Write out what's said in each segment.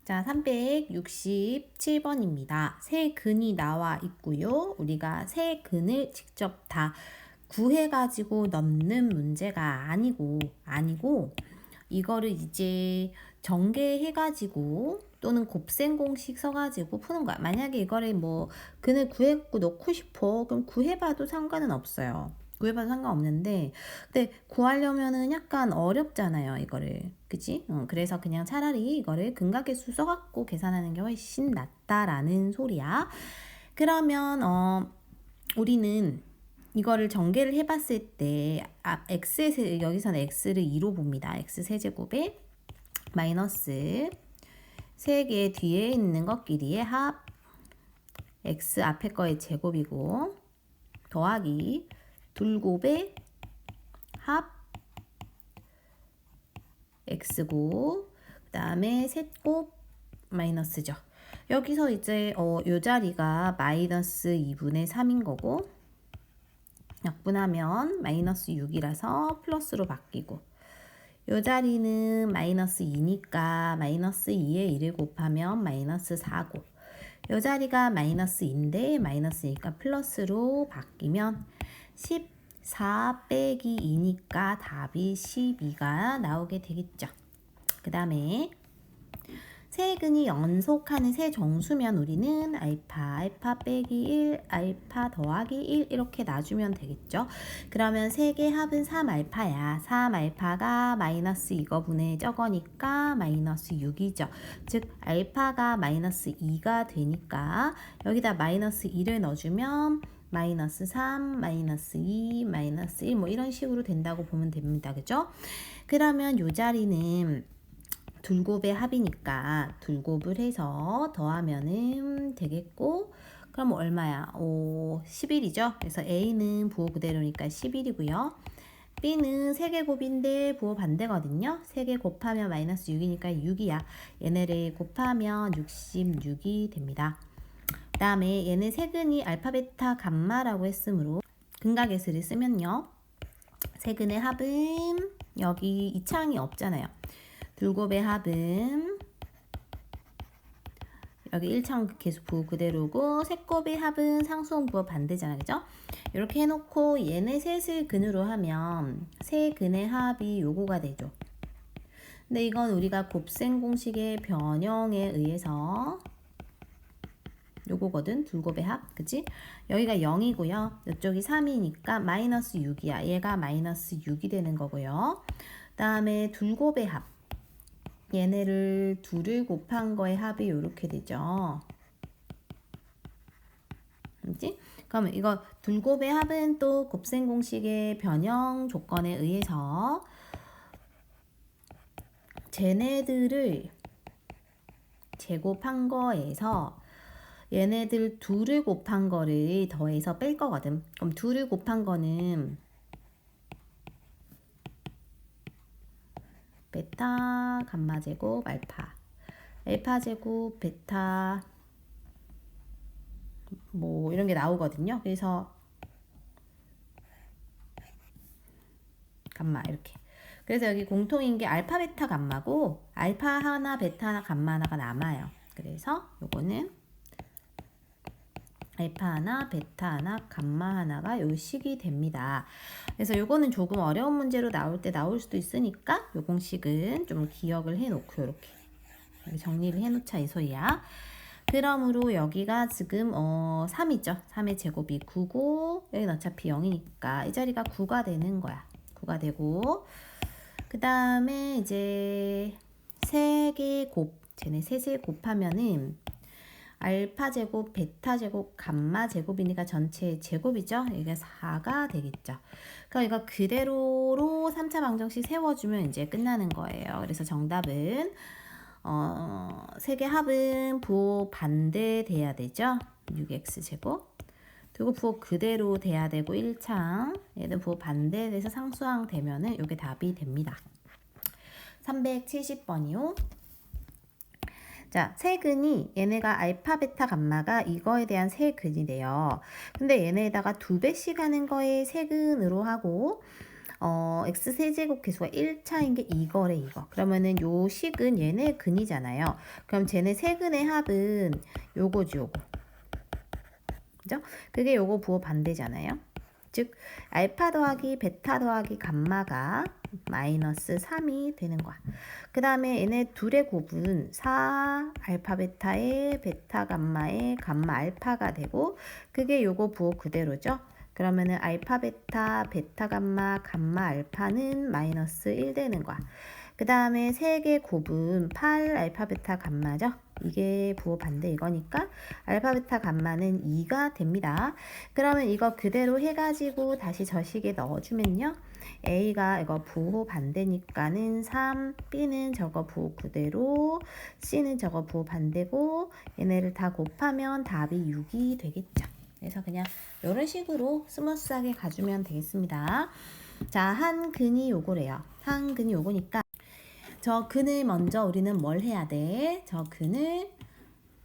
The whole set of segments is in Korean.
자, 367번입니다. 세 근이 나와 있고요. 우리가 세 근을 직접 다 구해가지고 넣는 문제가 아니고 이거를 이제 전개해가지고 또는 곱셈 공식 써가지고 푸는 거야. 만약에 이거를 뭐 근을 구해갖고 넣고 싶어. 그럼 구해봐도 상관은 없어요. 구해봐도 상관없는데 근데 구하려면은 약간 어렵잖아요. 이거를. 그치? 그래서 그냥 차라리 이거를 근각계수 써갖고 계산하는 게 훨씬 낫다라는 소리야. 그러면 우리는 이거를 전개를 해봤을 때 x의 여기서는 x를 2로 봅니다. x 세제곱에 마이너스 3개 뒤에 있는 것끼리의 합 x 앞에 거의 제곱이고 더하기 둘곱의 합 x고 그 다음에 셋곱 마이너스죠. 여기서 이제 요 자리가 마이너스 2분의 3인 거고 약분하면 마이너스 6이라서 플러스로 바뀌고 요 자리는 마이너스 2니까 마이너스 2에 1을 곱하면 마이너스 4고 요 자리가 마이너스 2인데 마이너스니까 플러스로 바뀌면 14 빼기 2니까 답이 12가 나오게 되겠죠. 그 다음에 세 근이 연속하는 세 정수면 우리는 알파 빼기 1, 알파 더하기 1 이렇게 놔주면 되겠죠. 그러면 세 개 합은 3알파야. 3알파가 마이너스 이거분의 저거니까 마이너스 6이죠. 즉 알파가 마이너스 2가 되니까 여기다 마이너스 2를 넣어주면 마이너스 3, 마이너스 2, 마이너스 1 뭐 이런 식으로 된다고 보면 됩니다. 그죠? 그러면 요 자리는 둘곱의 합이니까 둘곱을 해서 더하면은 되겠고 그럼 얼마야? 11이죠. 그래서 A는 부호 그대로니까 11이고요. B는 세개곱인데 부호 반대거든요. 3개 곱하면 마이너스 6이니까 6이야. 얘네를 곱하면 66이 됩니다. 그 다음에 얘네 세근이 알파, 베타, 감마라고 했으므로 근각계수를 쓰면요. 세근의 합은 여기 이 창이 없잖아요. 둘곱의 합은 여기 1창 계수 부호 그대로고 셋곱의 합은 상수원 부호 반대잖아. 그죠? 이렇게 해놓고 얘네 셋을 근으로 하면 세 근의 합이 요거가 되죠. 근데 이건 우리가 곱셈 공식의 변형에 의해서 요거거든. 둘곱의 합. 그치? 여기가 0이고요. 이쪽이 3이니까 마이너스 6이야. 얘가 마이너스 6이 되는 거고요. 그 다음에 둘곱의 합. 얘네를 둘을 곱한 거의 합이 이렇게 되죠. 그렇지? 그러면 이거 둘곱의 합은 또 곱셈 공식의 변형 조건에 의해서 쟤네들을 제곱한 거에서 얘네들 둘을 곱한 거를 더해서 뺄 거거든. 그럼 둘을 곱한 거는 베타 감마 제곱 알파 제곱 베타 뭐 이런 게 나오거든요. 그래서 감마 이렇게. 그래서 여기 공통인 게 알파 베타 감마고 알파 하나 베타 하나 감마 하나가 남아요. 그래서 요거는 알파 하나 베타 하나 감마 하나가 요 식이 됩니다. 그래서 요거는 조금 어려운 문제로 나올 때 나올 수도 있으니까 요 공식은 좀 기억을 해 놓고 이렇게 정리를 해 놓자 이 소리야. 그러므로 여기가 지금 3이죠. 3의 제곱이 9고 여기는 어차피 0이니까 이 자리가 9가 되는 거야. 9가 되고 그 다음에 이제 쟤네 셋을 곱하면은 알파 제곱, 베타 제곱, 감마 제곱이니까 전체 제곱이죠. 이게 4가 되겠죠. 그럼 이거 그대로로 3차 방정식 세워주면 이제 끝나는 거예요. 그래서 정답은 3개 합은 부호 반대 돼야 되죠. 6x 제곱. 그리고 부호 그대로 돼야 되고 1창 얘는 부호 반대돼서 상수항 되면은 이게 답이 됩니다. 370번이요. 자, 세 근이 얘네가 알파, 베타, 감마가 이거에 대한 세 근이래요. 근데 얘네에다가 2배씩 하는 거에 세 근으로 하고 x 세제곱 계수가 1차인 게 이거래 이거. 그러면은 요 식은 얘네 근이잖아요. 그럼 쟤네 세 근의 합은 요거지 요거. 그죠? 그게 요거 부호 반대잖아요. 즉 알파 더하기 베타 더하기 감마가 마이너스 3이 되는 거야. 그 다음에 얘네 둘의 곱은 4 알파 베타의 베타 감마의 감마 알파가 되고 그게 요거 부호 그대로죠. 그러면은 알파 베타 베타 감마 감마 알파는 마이너스 1 되는 거야. 그 다음에 세 개 곱은 8 알파 베타 감마죠. 이게 부호 반대 이거니까 알파 베타 감마는 2가 됩니다. 그러면 이거 그대로 해가지고 다시 저 식에 넣어주면요. A가 이거 부호 반대니까는 3, B는 저거 부호 그대로, C는 저거 부호 반대고 얘네를 다 곱하면 답이 6이 되겠죠. 그래서 그냥 이런 식으로 스무스하게 가주면 되겠습니다. 자, 한 근이 요거래요. 한 근이 요거니까 저 근을 먼저 우리는 뭘 해야 돼? 저 근을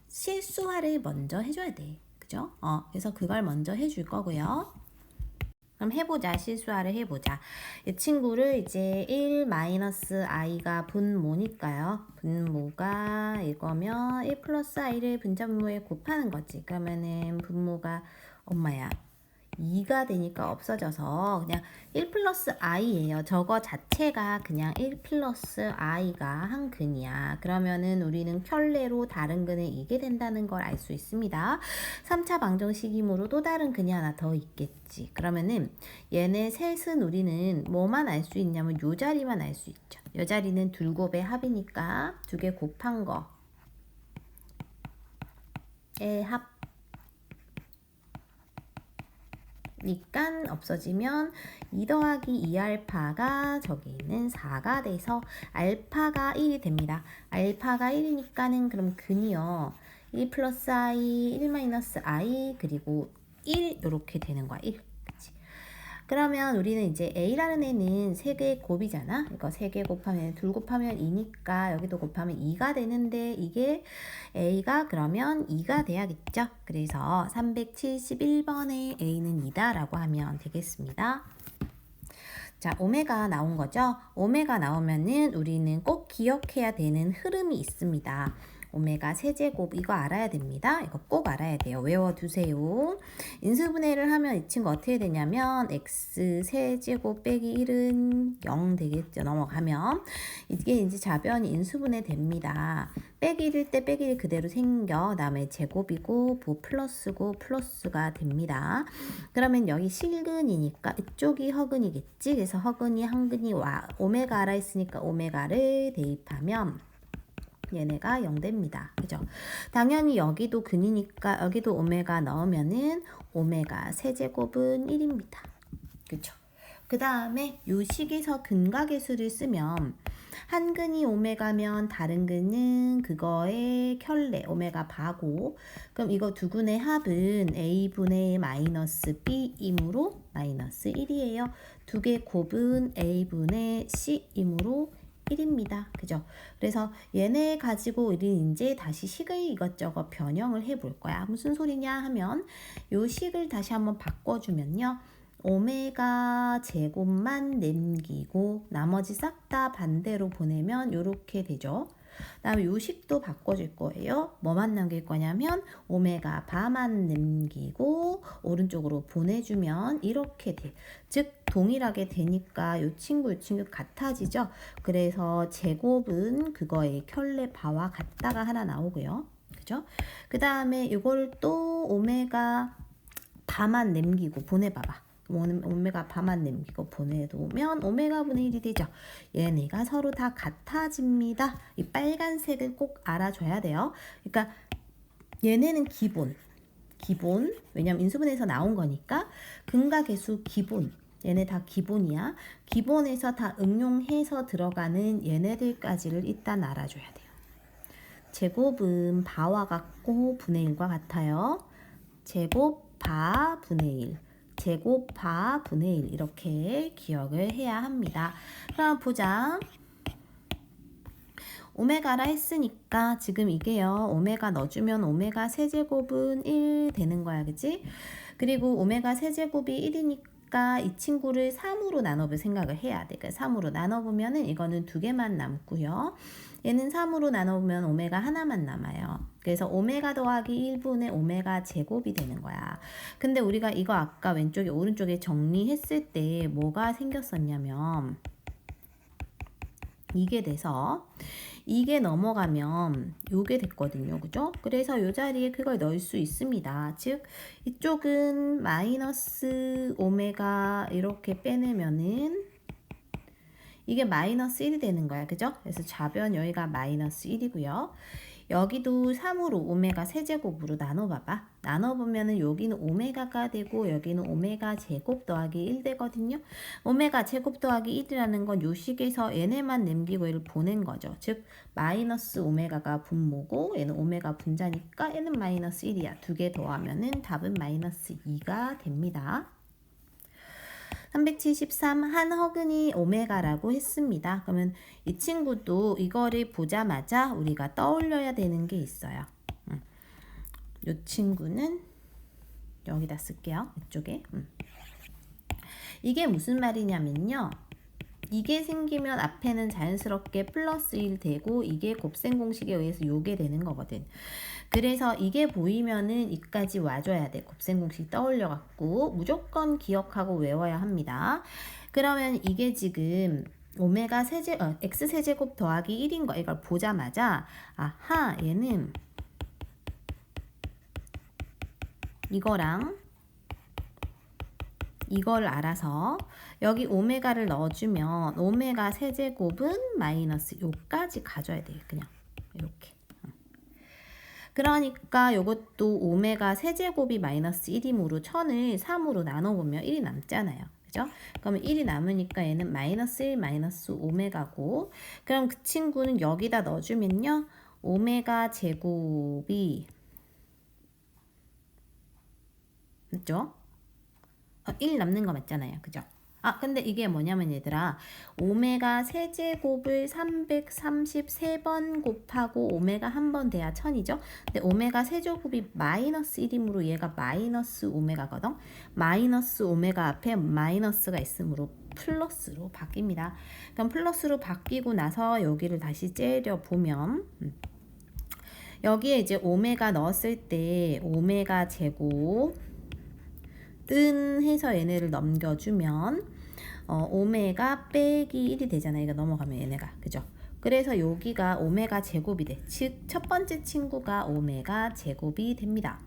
실수화를 먼저 해줘야 돼. 그죠? 그래서 그걸 먼저 해줄 거고요. 그럼 해보자. 실수화를 해보자. 이 친구를 이제 1-i가 분모니까요. 분모가 이거면 1 플러스 i를 분자분모에 곱하는 거지. 그러면은 분모가 엄마야 2가 되니까 없어져서 그냥 1 플러스 i예요. 저거 자체가 그냥 1 플러스 i가 한 근이야. 그러면은 우리는 켤레로 다른 근을 이게 된다는 걸 알 수 있습니다. 3차 방정식이므로 또 다른 근이 하나 더 있겠지. 그러면은 얘네 셋은 우리는 뭐만 알 수 있냐면 요 자리만 알 수 있죠. 요 자리는 둘곱의 합이니까 두 개 곱한 거의 합 니까 없어지면 2 더하기 2알파가 저기 있는 4가 돼서 알파가 1이 됩니다. 알파가 1이니까는 그럼 근이요. 1 플러스 i, 1 마이너스 i 그리고 1 이렇게 되는 거야. 1. 그치? 그러면 우리는 이제 A라는 애는 3개 곱이잖아. 이거 3개 곱하면 둘 곱하면 2니까 여기도 곱하면 2가 되는데 이게 A가 그러면 2가 돼야겠죠. 그래서 371번에 A는 2다 라고 하면 되겠습니다. 자, 오메가 나온 거죠. 오메가 나오면은 우리는 꼭 기억해야 되는 흐름이 있습니다. 오메가 세제곱 이거 알아야 됩니다. 이거 꼭 알아야 돼요. 외워두세요. 인수분해를 하면 이 친구 어떻게 되냐면 x 세제곱 빼기 1은 0 되겠죠. 넘어가면 이게 이제 좌변이 인수분해 됩니다. 빼기 1일 때 빼기 1 그대로 생겨. 그다음에 제곱이고 부 플러스고 플러스가 됩니다. 그러면 여기 실근이니까 이쪽이 허근이겠지. 그래서 허근이 한근이 와 오메가 알아 있으니까 오메가를 대입하면 얘네가 0 됩니다. 그죠? 당연히 여기도 근이니까 여기도 오메가 넣으면은 오메가 세제곱은 1입니다. 그죠? 그 다음에 요 식에서 근각계수를 쓰면 한 근이 오메가면 다른 근은 그거의 켤레 오메가 바고 그럼 이거 두 근의 합은 a분의 마이너스 b이므로 마이너스 1이에요. 두 개 곱은 a분의 c이므로 1입니다. 그죠? 그래서 얘네 가지고 우리 이제 다시 식을 이것저것 변형을 해볼 거야. 무슨 소리냐 하면 요 식을 다시 한번 바꿔주면요. 오메가 제곱만 남기고 나머지 싹 다 반대로 보내면 이렇게 되죠. 다음에 요 식도 바꿔줄 거예요. 뭐만 남길 거냐면 오메가 바만 남기고 오른쪽으로 보내주면 이렇게 돼. 즉 동일하게 되니까 요 친구 같아지죠. 그래서 제곱은 그거의 켤레 바와 같다가 하나 나오고요. 그죠? 그 다음에 이걸 또 오메가 바만 남기고 보내봐봐. 오메가 바만 남기고 보내두면 오메가 분의 1이 되죠. 얘네가 서로 다 같아집니다. 이 빨간색을 꼭 알아줘야 돼요. 그러니까 얘네는 기본 왜냐면 인수분해에서 나온 거니까 근각계수 기본 얘네 다 기본이야. 기본에서 다 응용해서 들어가는 얘네들까지를 일단 알아줘야 돼요. 제곱은 바와 같고 분의 1과 같아요. 제곱 바 분의 1 제곱 바 분의 1 이렇게 기억을 해야 합니다. 그럼 보자. 오메가라 했으니까 지금 이게요. 오메가 넣어주면 오메가 세제곱은 1 되는 거야. 그치? 그리고 오메가 세제곱이 그러니까 이 친구를 3으로 나눠볼 생각을 해야 돼. 그러니까 3으로 나눠보면은 이거는 2개만 남고요. 얘는 3으로 나눠보면 오메가 하나만 남아요. 그래서 오메가 더하기 1분의 오메가 제곱이 되는 거야. 근데 우리가 이거 아까 왼쪽에 오른쪽에 정리했을 때 뭐가 생겼었냐면 이게 돼서 이게 넘어가면 요게 됐거든요. 그죠? 그래서 요 자리에 그걸 넣을 수 있습니다. 즉 이쪽은 마이너스 오메가 이렇게 빼내면은 이게 마이너스 1이 되는 거야. 그죠? 그래서 좌변 여기가 마이너스 1이고요. 여기도 3으로 오메가 세제곱으로 나눠봐봐. 나눠보면은 여기는 오메가가 되고 여기는 오메가 제곱 더하기 1 되거든요. 오메가 제곱 더하기 1이라는 건 요 식에서 얘네만 남기고 얘를 보낸 거죠. 즉 마이너스 오메가가 분모고 얘는 오메가 분자니까 얘는 마이너스 1이야. 2개 더하면은 답은 마이너스 2가 됩니다. 373 한허근이 오메가라고 했습니다. 그러면 이 친구도 이거를 보자마자 우리가 떠올려야 되는 게 있어요. 이 친구는 여기다 쓸게요. 이쪽에. 이게 무슨 말이냐면요. 이게 생기면 앞에는 자연스럽게 플러스 1 되고 이게 곱셈 공식에 의해서 요게 되는 거거든. 그래서 이게 보이면은 이까지 와줘야 돼. 곱셈 공식 떠올려 갖고 무조건 기억하고 외워야 합니다. 그러면 이게 지금 오메가 x 세제곱 더하기 1인 거 이걸 보자마자 아하 얘는 이거랑 이걸 알아서 여기 오메가를 넣어주면 오메가 세제곱은 마이너스 요까지 가져야 돼요. 그냥 이렇게. 그러니까 요것도 오메가 세제곱이 마이너스 1이므로 1000을 3으로 나눠보면 1이 남잖아요. 그죠? 그러면 1이 남으니까 얘는 마이너스 1 마이너스 오메가고 그럼 그 친구는 여기다 넣어주면요. 오메가 제곱이 맞죠? 1 남는 거 맞잖아요. 그죠? 근데 이게 뭐냐면 얘들아 오메가 세제곱을 333번 곱하고 오메가 한 번 돼야 1000이죠. 근데 오메가 세제곱이 마이너스 1이므로 얘가 마이너스 오메가거든. 마이너스 오메가 앞에 마이너스가 있으므로 플러스로 바뀝니다. 그럼 플러스로 바뀌고 나서 여기를 다시 째려 보면 여기에 이제 오메가 넣었을 때 오메가 제곱 뜬 해서 얘네를 넘겨주면 오메가 빼기 1이 되잖아요. 이거 넘어가면 얘네가. 그죠? 그래서 여기가 오메가 제곱이 돼. 즉 첫 번째 친구가 오메가 제곱이 됩니다.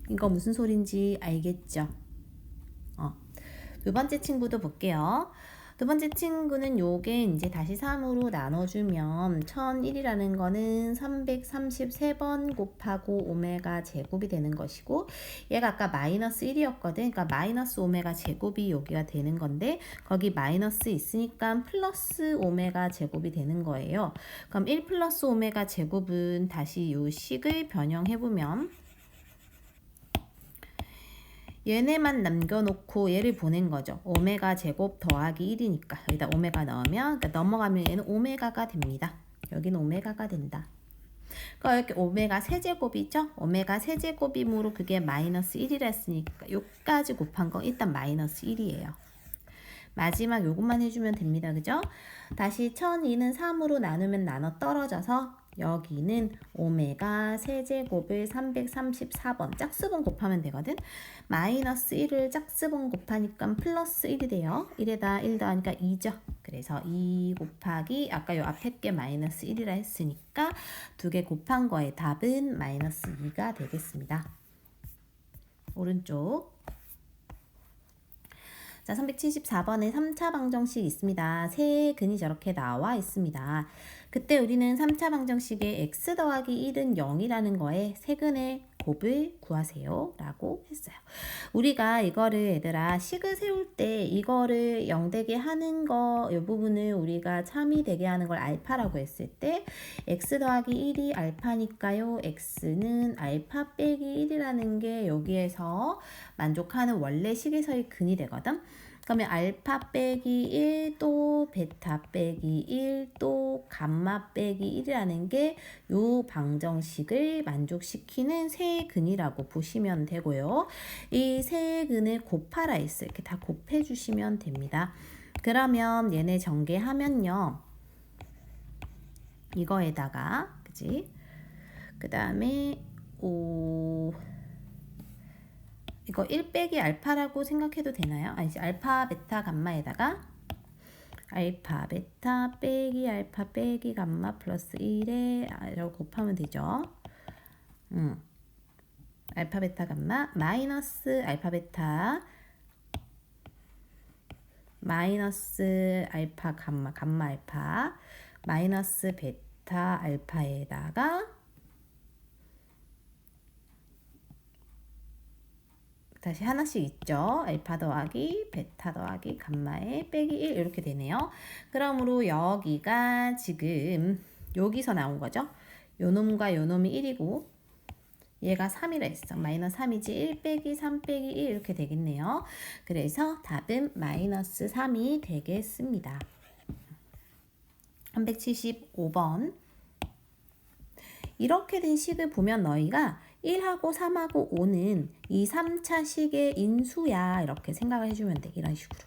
이거 무슨 소린지 알겠죠? 두 번째 친구도 볼게요. 두 번째 친구는 요게 이제 다시 3으로 나눠주면 1001이라는 거는 333번 곱하고 오메가 제곱이 되는 것이고 얘가 아까 마이너스 1이었거든. 그러니까 마이너스 오메가 제곱이 여기가 되는 건데 거기 마이너스 있으니까 플러스 오메가 제곱이 되는 거예요. 그럼 1 플러스 오메가 제곱은 다시 요 식을 변형해보면 얘네만 남겨놓고 얘를 보낸 거죠. 오메가 제곱 더하기 1이니까 여기다 오메가 넣으면 그러니까 넘어가면 얘는 오메가가 됩니다. 여기는 오메가가 된다. 그러니까 이렇게 오메가 세제곱이죠. 오메가 세제곱이므로 그게 마이너스 1이라 했으니까 요까지 곱한 거 일단 마이너스 1이에요. 마지막 요것만 해주면 됩니다. 그죠? 다시 1002는 3으로 나누면 나눠 떨어져서 여기는 오메가 세제곱을 334번 짝수분 곱하면 되거든. 마이너스 1을 짝수분 곱하니까 플러스 1이 돼요. 1에다 1 더하니까 2죠. 그래서 2 곱하기 아까 요 앞에 게 마이너스 1이라 했으니까 두 개 곱한 거의 답은 마이너스 2가 되겠습니다. 오른쪽. 자, 374번에 3차 방정식 있습니다. 세 근이 저렇게 나와 있습니다. 그때 우리는 3차 방정식에 x 더하기 1은 0이라는 거에 세근의 곱을 구하세요 라고 했어요. 우리가 이거를 얘들아 식을 세울 때 이거를 0 되게 하는 거 이 부분을 우리가 참이 되게 하는 걸 알파라고 했을 때 x 더하기 1이 알파니까요. x는 알파 빼기 1이라는 게 여기에서 만족하는 원래 식에서의 근이 되거든. 그러면 알파 빼기 1 또 베타 빼기 1 또 감마 빼기 1이라는 게 요 방정식을 만족시키는 세근이라고 보시면 되고요. 이 세근을 곱하라 했어요. 이렇게 다 곱해 주시면 됩니다. 그러면 얘네 전개하면요. 이거에다가 그지? 그 다음에 이거 1 빼기 알파라고 생각해도 되나요? 아니지, 알파 베타 감마에다가 알파 베타 빼기 알파 빼기 감마 플러스 1에 이라고 곱하면 되죠. 알파 베타 감마 마이너스 알파 베타 마이너스 알파 감마 감마 알파 마이너스 베타 알파에다가 다시 하나씩 있죠. 알파 더하기 베타 더하기 감마에 빼기 1 이렇게 되네요. 그러므로 여기가 지금 여기서 나온 거죠. 요 놈과 요 놈이 1이고 얘가 3이라 했어. 마이너스 3이지 1 빼기 3 빼기 1 이렇게 되겠네요. 그래서 답은 마이너스 3이 되겠습니다. 375번. 이렇게 된 식을 보면 너희가 1하고 3하고 5는 이 3차 식의 인수야 이렇게 생각을 해주면 돼. 이런 식으로.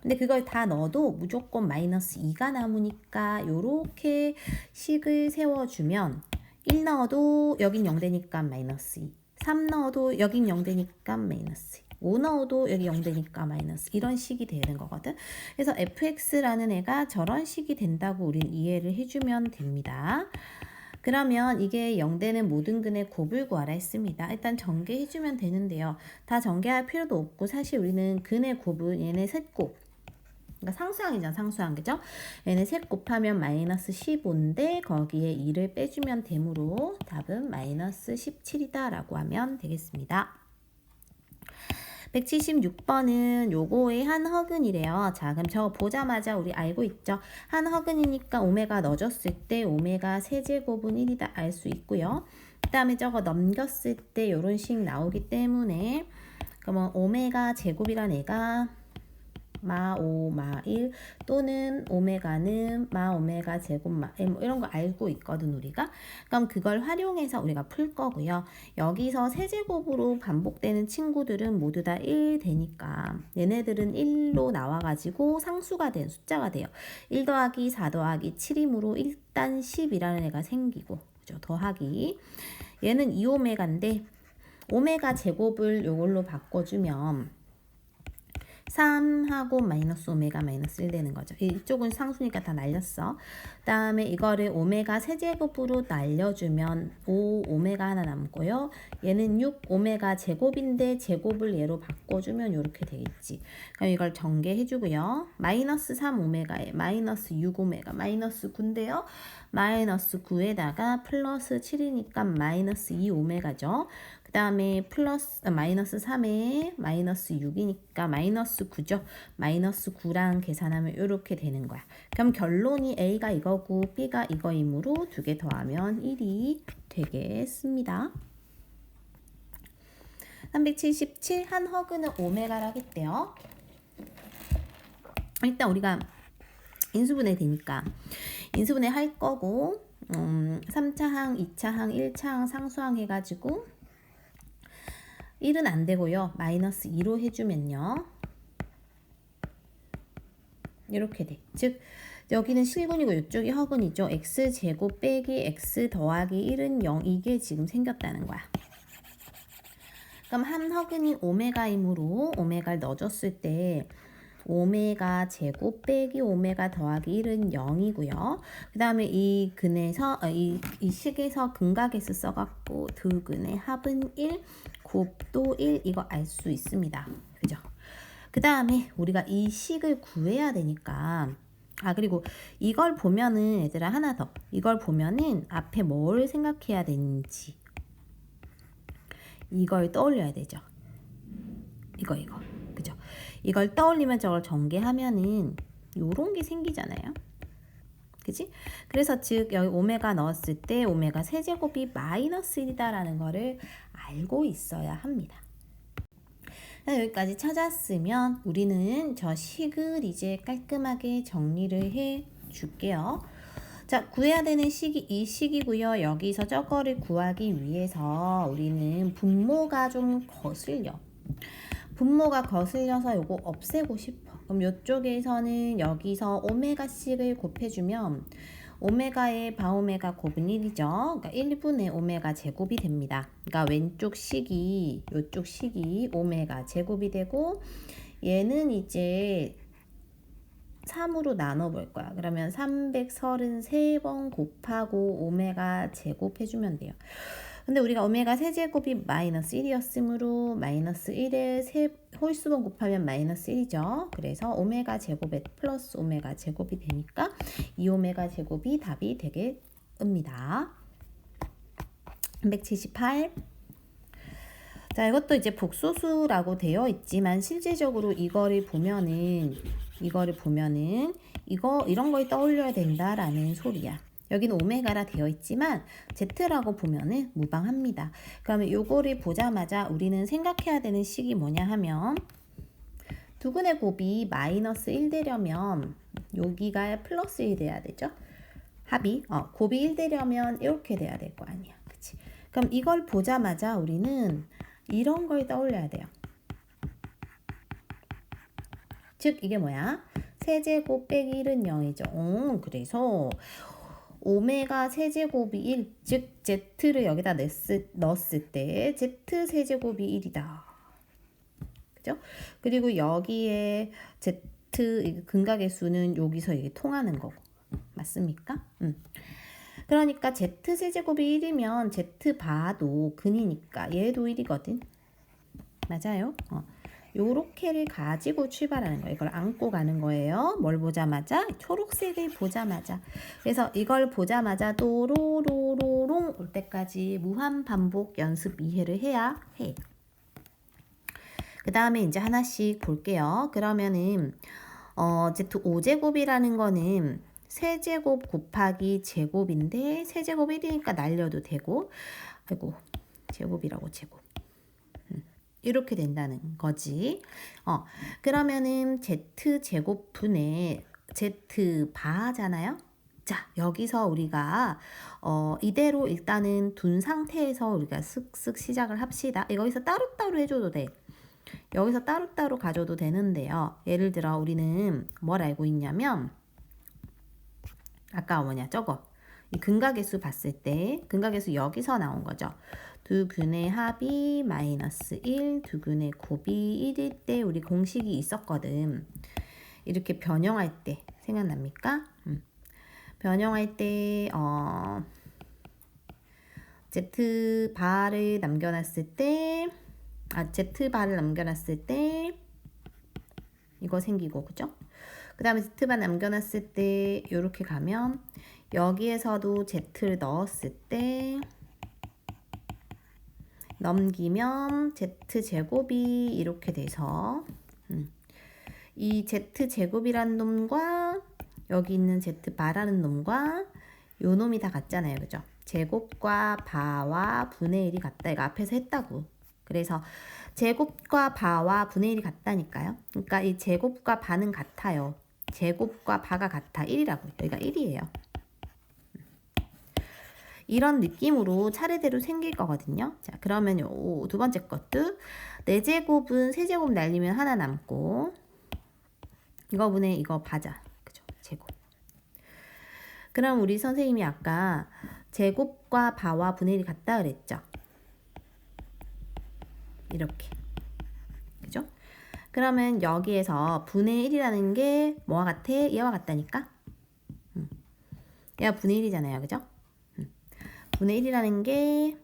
근데 그걸 다 넣어도 무조건 마이너스 2가 남으니까 요렇게 식을 세워주면 1 넣어도 여긴 0 되니까 마이너스 2 3 넣어도 여긴 0 되니까 마이너스 2 5 넣어도 여기 0 되니까 마이너스 이런 식이 되는 거거든. 그래서 fx라는 애가 저런 식이 된다고 우린 이해를 해주면 됩니다. 그러면 이게 0 되는 모든 근의 곱을 구하라 했습니다. 일단 전개해주면 되는데요. 다 전개할 필요도 없고 사실 우리는 근의 곱은 얘네 셋 곱. 그러니까 상수항이잖아, 상수항. 그죠? 얘네 셋 곱하면 마이너스 15인데 거기에 2를 빼주면 되므로 답은 마이너스 17이다 라고 하면 되겠습니다. 176번은 요거의 한 허근이래요. 자, 그럼 저거 보자마자 우리 알고 있죠? 한 허근이니까 오메가 넣어줬을 때 오메가 세제곱은 1이다 알 수 있고요. 그 다음에 저거 넘겼을 때 요런 식 나오기 때문에 그러면 오메가 제곱이란 애가 마 5, 마 1 또는 오메가는 마 오메가 제곱 마 뭐 이런 거 알고 있거든 우리가. 그럼 그걸 활용해서 우리가 풀 거고요. 여기서 세제곱으로 반복되는 친구들은 모두 다 1 되니까 얘네들은 1로 나와가지고 상수가 된 숫자가 돼요. 1 더하기 4 더하기 7이므로 일단 10이라는 애가 생기고 그죠? 더하기 얘는 2오메가인데 오메가 제곱을 요걸로 바꿔주면 3하고 마이너스 오메가 마이너스 1 되는 거죠. 이쪽은 상수니까 다 날렸어. 그 다음에 이거를 오메가 세제곱으로 날려주면 5 오메가 하나 남고요. 얘는 6 오메가 제곱인데 제곱을 얘로 바꿔주면 이렇게 되겠지. 그럼 이걸 전개해주고요. 마이너스 3 오메가에 마이너스 6 오메가 마이너스 9인데요. 마이너스 9에다가 플러스 7이니까 마이너스 2 오메가죠. 그 다음에 플러스 마이너스 3에 마이너스 6이니까 마이너스 9죠. 마이너스 9랑 계산하면 이렇게 되는 거야. 그럼 결론이 A가 이거고 B가 이거이므로 두 개 더하면 1이 되겠습니다. 377 한 허그는 오메가라 했대요. 일단 우리가 인수분해 되니까 인수분해 할 거고 3차항, 2차항, 1차항 상수항 해가지고 1은 안 되고요. 마이너스 2로 해주면요. 이렇게 돼. 즉 여기는 실근이고 이쪽이 허근이죠. x제곱 빼기 x 더하기 1은 0 이게 지금 생겼다는 거야. 그럼 한 허근이 오메가이므로 오메가를 넣어줬을 때 오메가 제곱 빼기 오메가 더하기 1은 0이고요. 그 다음에 이 근에서 이 식에서 근각에서 써갖고 두 근의 합은 1, 곱도 1 이거 알 수 있습니다. 그죠? 그 다음에 우리가 이 식을 구해야 되니까 그리고 이걸 보면은 얘들아 하나 더 이걸 보면은 앞에 뭘 생각해야 되는지 이걸 떠올려야 되죠. 이거 그죠? 이걸 떠올리면 저걸 전개하면은 요런 게 생기잖아요. 그치? 그래서 즉 여기 오메가 넣었을 때 오메가 세제곱이 마이너스 1이다라는 거를 알고 있어야 합니다. 여기까지 찾았으면 우리는 저 식을 이제 깔끔하게 정리를 해 줄게요. 자, 구해야 되는 식이 이 식이고요. 여기서 저거를 구하기 위해서 우리는 분모가 좀 거슬려. 분모가 거슬려서 요거 없애고 싶어. 그럼 이쪽에서는 여기서 오메가씩을 곱해주면 오메가의 바오메가 곱은 1이죠. 그러니까 1분의 오메가 제곱이 됩니다. 그러니까 왼쪽 식이 이쪽 식이 오메가 제곱이 되고 얘는 이제 3으로 나눠볼 거야. 그러면 333번 곱하고 오메가 제곱해주면 돼요. 근데 우리가 오메가 세제곱이 마이너스 1이었으므로 마이너스 1에 홀수번 곱하면 마이너스 1이죠. 그래서 오메가 제곱에 플러스 오메가 제곱이 되니까 2오메가 제곱이 답이 되겠습니다. 378. 자, 이것도 이제 복소수라고 되어 있지만 실제적으로 이거를 보면은 이런 걸 떠올려야 된다라는 소리야. 여기는 오메가라 되어 있지만 Z라고 보면은 무방합니다. 그러면 요거를 보자마자 우리는 생각해야 되는 식이 뭐냐 하면 두근의 곱이 마이너스 1 되려면 여기가 플러스 1 돼야 되죠. 합이 곱이 1 되려면 이렇게 돼야 될 거 아니야. 그치? 그럼 이걸 보자마자 우리는 이런 걸 떠올려야 돼요. 즉 이게 뭐야? 세제곱 빼기 1은 0이죠. 그래서 오메가 세제곱이 1, 즉 Z를 여기다 넣었을 때 Z 세제곱이 1이다. 그죠? 그리고 여기에 Z 근각의 수는 여기서 이게 통하는 거고. 맞습니까? 그러니까 Z 세제곱이 1이면 Z 바도 근이니까 얘도 1이거든. 맞아요? 요렇게를 가지고 출발하는 거예요. 이걸 안고 가는 거예요. 뭘 보자마자? 초록색을 보자마자. 그래서 이걸 보자마자 또로로로롱 올 때까지 무한 반복 연습 이해를 해야 해. 그 다음에 이제 하나씩 볼게요. 그러면은 Z5제곱이라는 거는 세제곱 곱하기 제곱인데 세제곱 1이니까 날려도 되고 아이고 제곱이라고 제곱 이렇게 된다는 거지. 그러면은 Z제곱분의 Z바잖아요. 자, 여기서 우리가 이대로 일단은 둔 상태에서 우리가 쓱쓱 시작을 합시다. 여기서 따로따로 해줘도 돼. 여기서 따로따로 가져도 되는데요. 예를 들어 우리는 뭘 알고 있냐면 아까 뭐냐 저거 이 근각의 수 봤을 때 근각의 수 여기서 나온 거죠. 두 균의 합이 마이너스 1, 두 균의 곱이 1일 때 우리 공식이 있었거든. 이렇게 변형할 때 생각납니까? 변형할 때 Z바를 남겨놨을 때 Z바를 남겨놨을 때 이거 생기고 그죠? 그 다음에 Z바 남겨놨을 때 이렇게 가면 여기에서도 Z를 넣었을 때 넘기면 Z제곱이 이렇게 돼서 이 Z제곱이라는 놈과 여기 있는 Z바라는 놈과 요 놈이 다 같잖아요. 그죠? 제곱과 바와 분의 1이 같다. 이거 앞에서 했다고. 그래서 제곱과 바와 분의 1이 같다니까요. 그러니까 이 제곱과 바는 같아요. 제곱과 바가 같아. 1이라고. 여기가 1이에요. 이런 느낌으로 차례대로 생길 거거든요. 자, 그러면 요 두 번째 것도 4제곱은 세제곱 날리면 하나 남고 이거분의 이거 바자. 그죠? 제곱. 그럼 우리 선생님이 아까 제곱과 바와 분의 1이 같다 그랬죠? 이렇게. 그죠? 그러면 여기에서 분의 1이라는 게 뭐와 같아? 얘와 같다니까? 얘가 분의 1이잖아요. 그죠? 분의 1이라는 게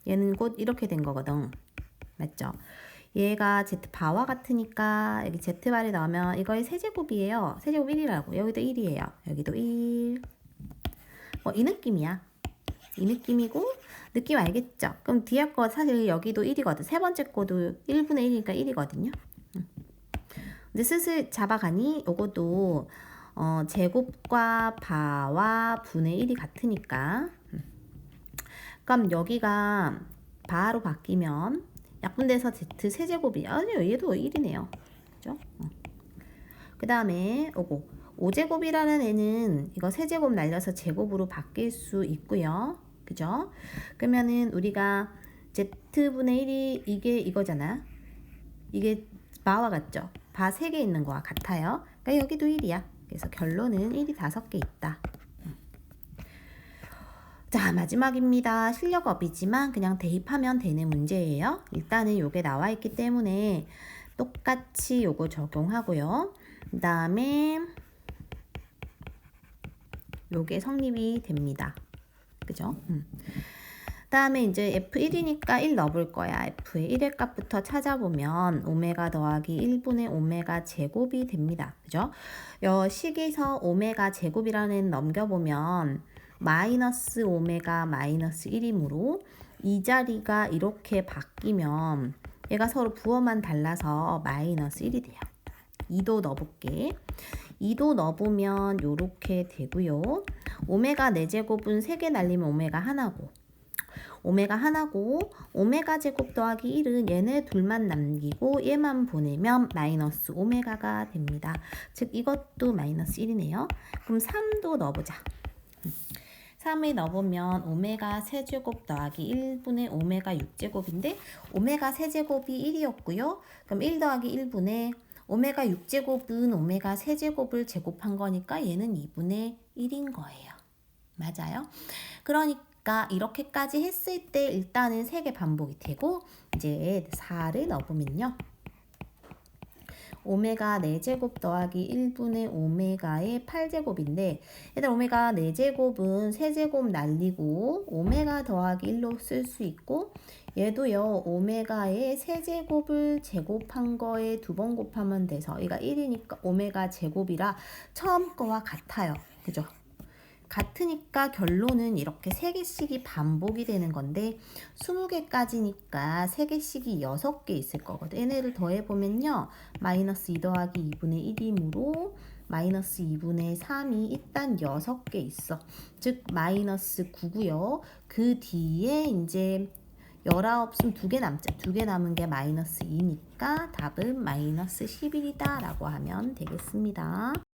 얘는 곧 이렇게 된 거거든. 맞죠? 얘가 Z바와 같으니까 여기 Z바를 넣으면 이거의 세제곱이에요. 세제곱 1이라고. 여기도 1이에요. 여기도 1. 이 느낌이야. 이 느낌이고 느낌 알겠죠? 그럼 뒤에 거 사실 여기도 1이거든. 세 번째 거도 1분의 1이니까 1이거든요. 근데 슬슬 잡아가니 요것도 제곱과 바와 분의 1이 같으니까 그럼 여기가 바로 바뀌면 약분돼서 z 세제곱이 얘도 1이네요. 그죠? 그 다음에 오고 5제곱이라는 애는 이거 세제곱 날려서 제곱으로 바뀔 수 있고요. 그죠? 그러면은 우리가 z분의 1이 이게 이거잖아. 이게 바와 같죠? 바 3개 있는 거와 같아요. 그러니까 여기도 1이야. 그래서 결론은 1이 5개 있다. 자, 마지막입니다. 실력업이지만 그냥 대입하면 되는 문제예요. 일단은 요게 나와 있기 때문에 똑같이 요거 적용하고요. 그 다음에 요게 성립이 됩니다. 그죠? 다음에 이제 F1이니까 1 넣어볼 거야. F의 1의 값부터 찾아보면 오메가 더하기 1분의 오메가 제곱이 됩니다. 그죠? 요 식에서 오메가 제곱이라는 넘겨보면 마이너스 오메가 마이너스 1이므로 이 자리가 이렇게 바뀌면 얘가 서로 부호만 달라서 마이너스 1이 돼요. 2도 넣어볼게. 2도 넣어보면 요렇게 되고요. 오메가 4제곱은 3개 날리면 오메가 하나고 오메가 하나고 오메가 제곱 더하기 1은 얘네 둘만 남기고 얘만 보내면 마이너스 오메가가 됩니다. 즉 이것도 마이너스 1이네요. 그럼 3도 넣어보자. 3을 넣어보면 오메가 세제곱 더하기 1분의 오메가 6제곱인데 오메가 세제곱이 1이었고요. 그럼 1 더하기 1분의 오메가 6제곱은 오메가 세제곱을 제곱한 거니까 얘는 2분의 1인 거예요. 맞아요? 그러니까 이렇게까지 했을 때 일단은 3개 반복이 되고 이제 4를 넣어보면요. 오메가 4제곱 더하기 1분의 오메가의 8제곱인데 얘들 오메가 4제곱은 세제곱 날리고 오메가 더하기 1로 쓸 수 있고 얘도요 오메가의 세제곱을 제곱한 거에 2번 곱하면 돼서 얘가 1이니까 오메가 제곱이라 처음 거와 같아요. 그죠? 같으니까 결론은 이렇게 3개씩이 반복이 되는 건데 20개까지니까 3개씩이 6개 있을 거거든. 얘네를 더해보면요. 마이너스 2 더하기 2분의 1이므로 마이너스 2분의 3이 일단 6개 있어. 즉 마이너스 9고요. 그 뒤에 이제 19은 2개 남자. 2개 남은 게 마이너스 2니까 답은 마이너스 11이다 라고 하면 되겠습니다.